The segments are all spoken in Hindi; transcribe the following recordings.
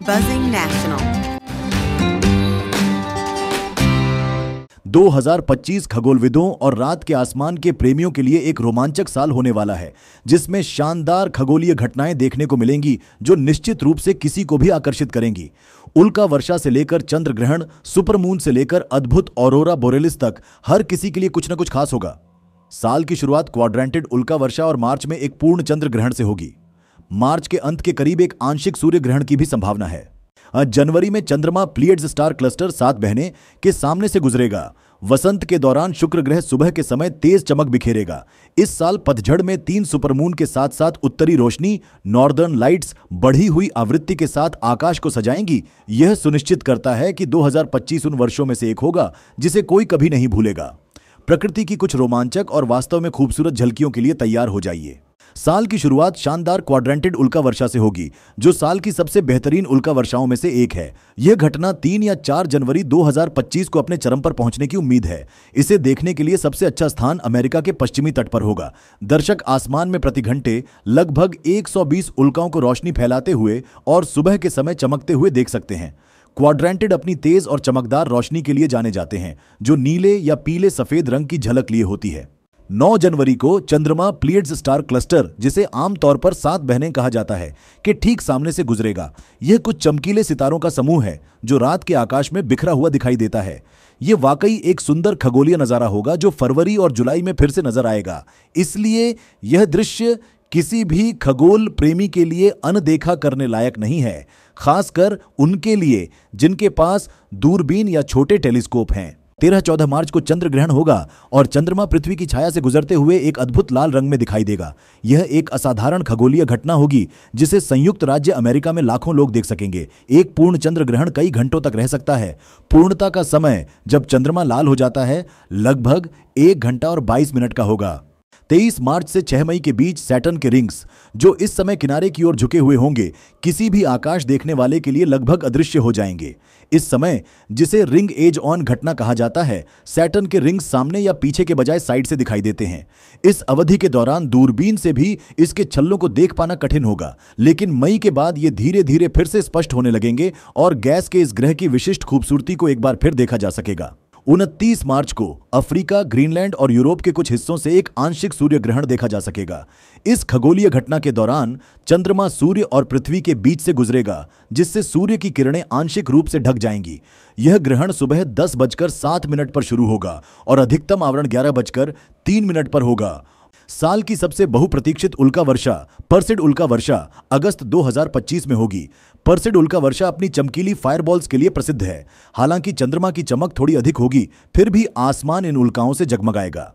Buzzing National। 2025 खगोलविदों और रात के आसमान के प्रेमियों के लिए एक रोमांचक साल होने वाला है, जिसमें शानदार खगोलीय घटनाएं देखने को मिलेंगी जो निश्चित रूप से किसी को भी आकर्षित करेंगी। उल्का वर्षा से लेकर चंद्र ग्रहण, सुपरमून से लेकर अद्भुत ऑरोरा बोरेलिस तक हर किसी के लिए कुछ न कुछ खास होगा। साल की शुरुआत क्वाड्रेंटेड उल्का वर्षा और मार्च में एक पूर्ण चंद्र ग्रहण से होगी। मार्च के अंत के करीब एक आंशिक सूर्य ग्रहण की भी संभावना है। जनवरी में चंद्रमा प्लीयड्स स्टार क्लस्टर 7 बहनें के सामने से गुजरेगा। वसंत के दौरान शुक्र ग्रह सुबह के समय तेज चमक बिखेरेगा। इस साल पतझड़ में 3 सुपरमून के साथ साथ उत्तरी रोशनी, नॉर्दर्न लाइट्स बढ़ी हुई आवृत्ति के साथ आकाश को सजाएंगी। यह सुनिश्चित करता है कि 2025 उन वर्षों में से एक होगा जिसे कोई कभी नहीं भूलेगा। प्रकृति की कुछ रोमांचक और वास्तव में खूबसूरत झलकियों के लिए तैयार हो जाइए। साल की शुरुआत शानदार क्वाड्रेंटेड उल्का वर्षा से होगी, जो साल की सबसे बेहतरीन उल्का वर्षाओं में से एक है। यह घटना 3 या 4 जनवरी 2025 को अपने चरम पर पहुंचने की उम्मीद है। इसे देखने के लिए सबसे अच्छा स्थान अमेरिका के पश्चिमी तट पर होगा। दर्शक आसमान में प्रति घंटे लगभग 120 उल्काओं को रोशनी फैलाते हुए और सुबह के समय चमकते हुए देख सकते हैं। क्वाड्रेंटेड अपनी तेज और चमकदार रोशनी के लिए जाने जाते हैं, जो नीले या पीले सफेद रंग की झलक लिए होती है। 9 जनवरी को चंद्रमा प्लीयड्स स्टार क्लस्टर, जिसे आमतौर पर 7 बहनें कहा जाता है, के ठीक सामने से गुजरेगा। यह कुछ चमकीले सितारों का समूह है जो रात के आकाश में बिखरा हुआ दिखाई देता है। यह वाकई एक सुंदर खगोलीय नजारा होगा जो फरवरी और जुलाई में फिर से नजर आएगा। इसलिए यह दृश्य किसी भी खगोल प्रेमी के लिए अनदेखा करने लायक नहीं है, खासकर उनके लिए जिनके पास दूरबीन या छोटे टेलीस्कोप हैं। 13-14 मार्च को चंद्र ग्रहण होगा और चंद्रमा पृथ्वी की छाया से गुजरते हुए एक अद्भुत लाल रंग में दिखाई देगा। यह एक असाधारण खगोलीय घटना होगी जिसे संयुक्त राज्य अमेरिका में लाखों लोग देख सकेंगे। एक पूर्ण चंद्र ग्रहण कई घंटों तक रह सकता है। पूर्णता का समय जब चंद्रमा लाल हो जाता है लगभग 1 घंटा और 22 मिनट का होगा। 23 मार्च से 6 मई के बीच सैटर्न के रिंग्स, जो इस समय किनारे की ओर झुके हुए होंगे, किसी भी आकाश देखने वाले के लिए लगभग अदृश्य हो जाएंगे। इस समय, जिसे रिंग एज ऑन घटना कहा जाता है, सैटर्न के रिंग्स सामने या पीछे के बजाय साइड से दिखाई देते हैं। इस अवधि के दौरान दूरबीन से भी इसके छल्लों को देख पाना कठिन होगा, लेकिन मई के बाद ये धीरे धीरे फिर से स्पष्ट होने लगेंगे और गैस के इस ग्रह की विशिष्ट खूबसूरती को एक बार फिर देखा जा सकेगा। 29 मार्च को अफ्रीका, ग्रीनलैंड और यूरोप के कुछ हिस्सों से एक आंशिक सूर्य ग्रहण देखा जा सकेगा। इस खगोलीय घटना के दौरान चंद्रमा सूर्य और पृथ्वी के बीच से गुजरेगा, जिससे सूर्य की किरणें आंशिक रूप से ढक जाएंगी। यह ग्रहण सुबह 10:07 पर शुरू होगा और अधिकतम आवरण 11:03 पर होगा। साल की सबसे बहुप्रतीक्षित उल्का वर्षा, पर्सिड उल्का वर्षा, अगस्त 2025 में होगी। पर्सिड उल्का वर्षा अपनी चमकीली फायरबॉल्स के लिए प्रसिद्ध है। हालांकि चंद्रमा की चमक थोड़ी अधिक होगी, फिर भी आसमान इन उल्काओं से जगमगाएगा।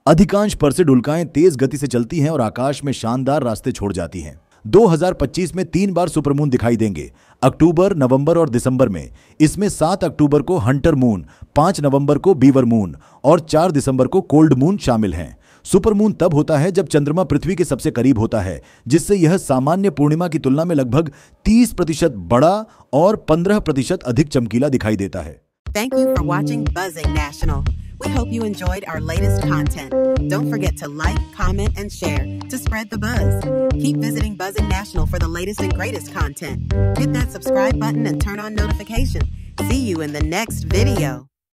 अधिकांश पर्सिड उल्काएं तेज गति से चलती हैं और आकाश में शानदार रास्ते छोड़ जाती हैं। 2025 में 3 बार सुपरमून दिखाई देंगे, अक्टूबर, नवंबर और दिसंबर में। इसमें 7 अक्टूबर को हंटर मून, 5 नवंबर को बीवर मून और 4 दिसंबर को कोल्ड मून शामिल हैं। सुपरमून तब होता है जब चंद्रमा पृथ्वी के सबसे करीब होता है, जिससे यह सामान्य पूर्णिमा की तुलना में लगभग 30% बड़ा और 15% अधिक चमकीला दिखाई देता है। Thank you for watching Buzzing National. We hope you enjoyed our latest content. Don't forget to like, comment, and share to spread the buzz. Keep visiting Buzzing National for the latest and greatest content. Hit that subscribe button and turn on notifications. See you in the next video.